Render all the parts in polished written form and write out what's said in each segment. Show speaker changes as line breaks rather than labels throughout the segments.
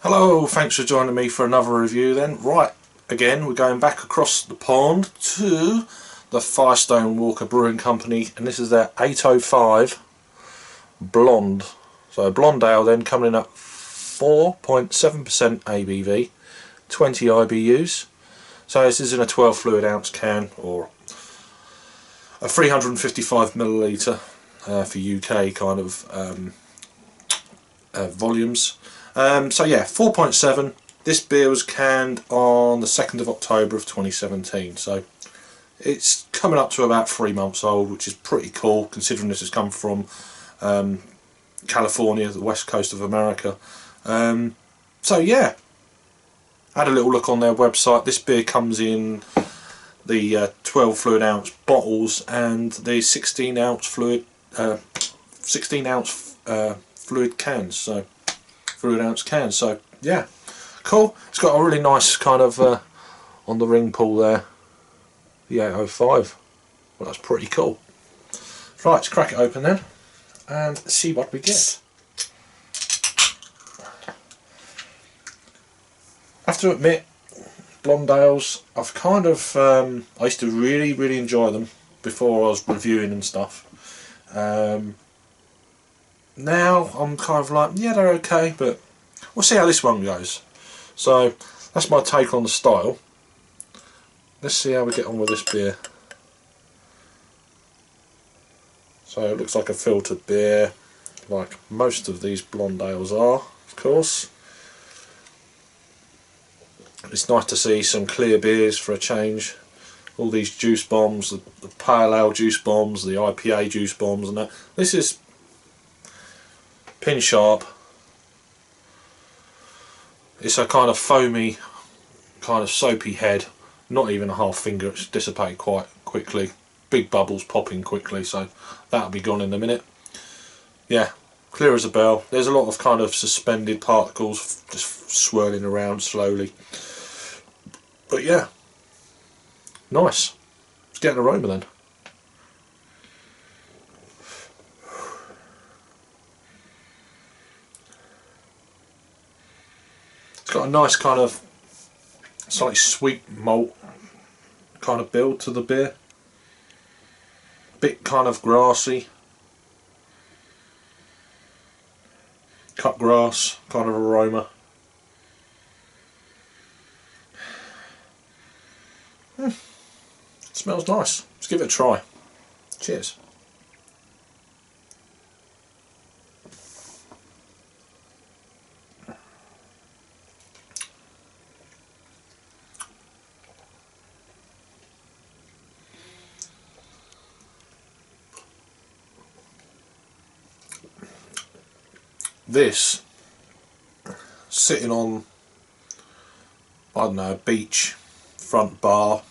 Hello, thanks for joining me for another review then. Right, again, we're going back across the pond to the Firestone Walker Brewing Company, and this is their 805 Blonde. So blonde ale then, coming in at 4.7% ABV, 20 IBUs. So this is in a 12 fluid ounce can, or a 355 milliliter for UK kind of volumes. So yeah, 4.7. This beer was canned on the 2nd of October of 2017, so it's coming up to about 3 months old, which is pretty cool considering this has come from California, the west coast of America. So yeah, had a little look on their website. This beer comes in the 12 fluid ounce bottles and the 16 ounce fluid fluid cans. So fluid ounce cans. So yeah, cool. It's got a really nice kind of on the ring pull there, the 805. Well, that's pretty cool. Right, let's crack it open then and see what we get. I have to admit, blonde ales, I've kind of I used to really enjoy them before I was reviewing and stuff. Now I'm kind of like, yeah, they're okay, but we'll see how this one goes. So that's my take on the style. Let's see how we get on with this beer. So it looks like a filtered beer, like most of these blonde ales are, of course. It's nice to see some clear beers for a change. All these juice bombs, the pale ale juice bombs, the IPA juice bombs and that. This is pin sharp. It's a kind of foamy, kind of soapy head. Not even a half finger, it's dissipated quite quickly. Big bubbles popping quickly, so that'll be gone in a minute. Yeah, clear as a bell. There's a lot of kind of suspended particles just swirling around slowly. But yeah, nice. Let's get an aroma then. It's got a nice kind of slightly sweet malt kind of build to the beer. Bit kind of grassy. Cut grass kind of aroma. Smells nice. Let's give it a try. Cheers. This, sitting on, I don't know, a beach front bar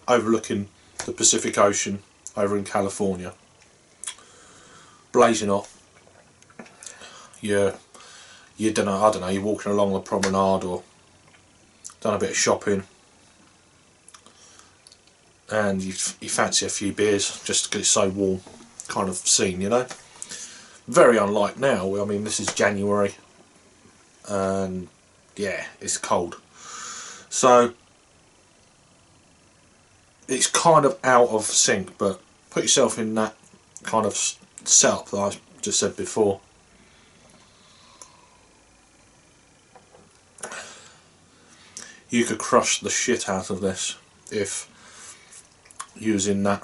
overlooking the Pacific Ocean over in California, blazing hot. You don't know, I don't know, you're walking along the promenade or done a bit of shopping and you fancy a few beers just because it's so warm kind of scene, you know. Very unlike now. I mean, this is January and yeah, it's cold, so it's kind of out of sync. But put yourself in that kind of setup that I just said before. You could crush the shit out of this if you was in that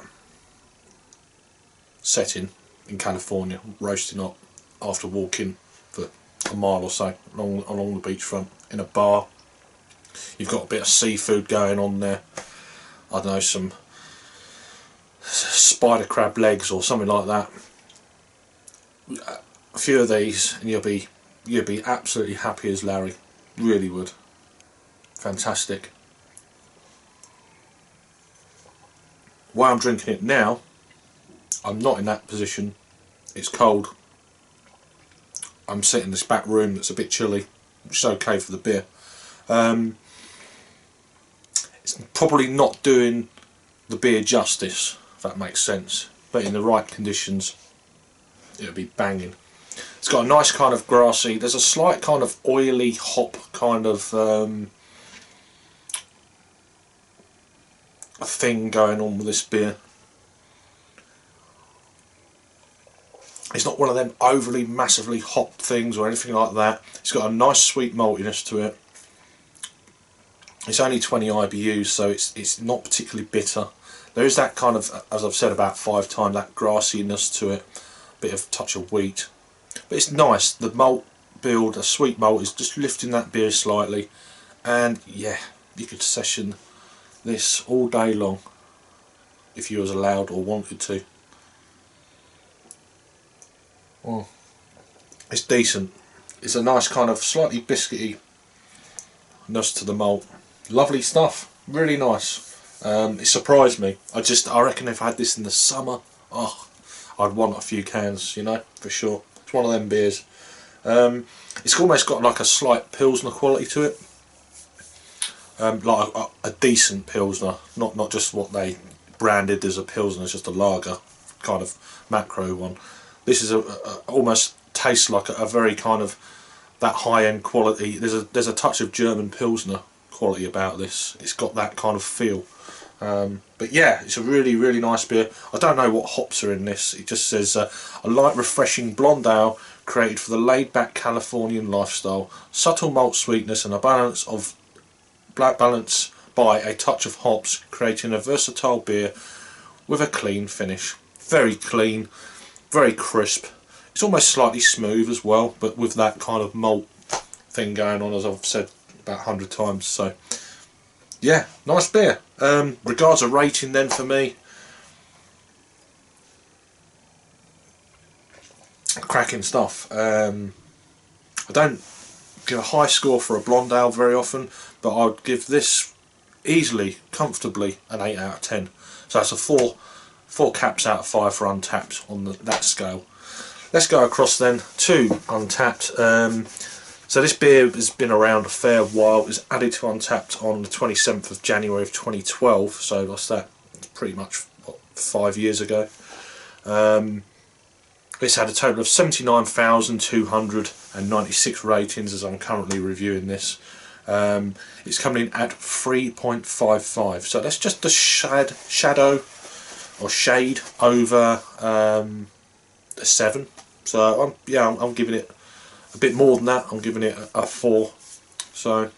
setting in California, roasting up after walking for a mile or so along the beachfront in a bar. You've got a bit of seafood going on there. I don't know, some spider crab legs or something like that. A few of these and you'll be absolutely happy as Larry. Really would. Fantastic. While I'm drinking it now, I'm not in that position. It's cold. I'm sitting in this back room that's a bit chilly, which is okay for the beer. It's probably not doing the beer justice, if that makes sense, but in the right conditions it'll be banging. It's got a nice kind of grassy, there's a slight kind of oily hop kind of thing going on with this beer. It's not one of them overly massively hopped things or anything like that. It's got a nice sweet maltiness to it. It's only 20 IBUs, so it's not particularly bitter. There is that kind of, as I've said about 5 times, that grassiness to it, a bit of touch of wheat. But it's nice. The malt build, a sweet malt, is just lifting that beer slightly. And yeah, you could session this all day long if you was allowed or wanted to. Oh, it's decent. It's a nice kind of slightly biscuity ness to the malt. Lovely stuff. Really nice. It surprised me. I reckon if I had this in the summer, oh, I'd want a few cans, you know, for sure. It's one of them beers. It's almost got like a slight Pilsner quality to it. Like a decent Pilsner, not just what they branded as a Pilsner, it's just a lager kind of macro one. This is almost tastes like a very kind of that high-end quality. There's a touch of German Pilsner quality about this. It's got that kind of feel. But yeah, it's a really nice beer. I don't know what hops are in this. It just says a light refreshing blonde ale created for the laid back Californian lifestyle, subtle malt sweetness and a balance by a touch of hops, creating a versatile beer with a clean finish. Very clean, very crisp. It's almost slightly smooth as well, but with that kind of malt thing going on, as I've said about 100 times. So yeah, nice beer. Regards a rating then for me, cracking stuff. I don't give a high score for a blonde ale very often, but I would give this easily, comfortably an 8 out of 10. So that's a 4 caps out of 5 for Untapped on that scale. Let's go across then to Untapped. So this beer has been around a fair while. It was added to Untapped on the 27th of January of 2012, so that's that. It's pretty much what, 5 years ago. It's had a total of 79,296 ratings as I'm currently reviewing this. It's coming in at 3.55, so that's just a shadow or shade over a 7. So I'm giving it a bit more than that. I'm giving it a 4. So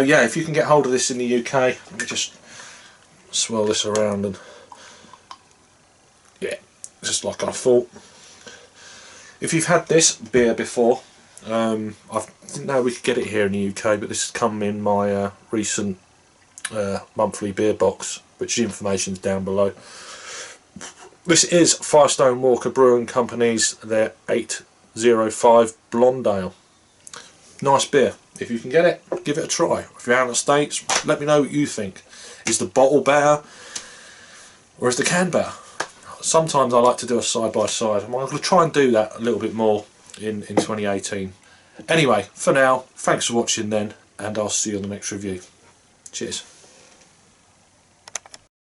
yeah, if you can get hold of this in the UK, let me just swirl this around, and yeah, just like I thought. If you've had this beer before, I didn't know we could get it here in the UK, but this has come in my recent monthly beer box, which the information's down below. This is Firestone Walker Brewing Company's their 805 Blonde Ale. Nice beer. If you can get it, give it a try. If you're out in the States, let me know what you think. Is the bottle better or is the can better? Sometimes I like to do a side by side. I'm going to try and do that a little bit more in 2018. Anyway, for now, thanks for watching then, and I'll see you on the next review. Cheers.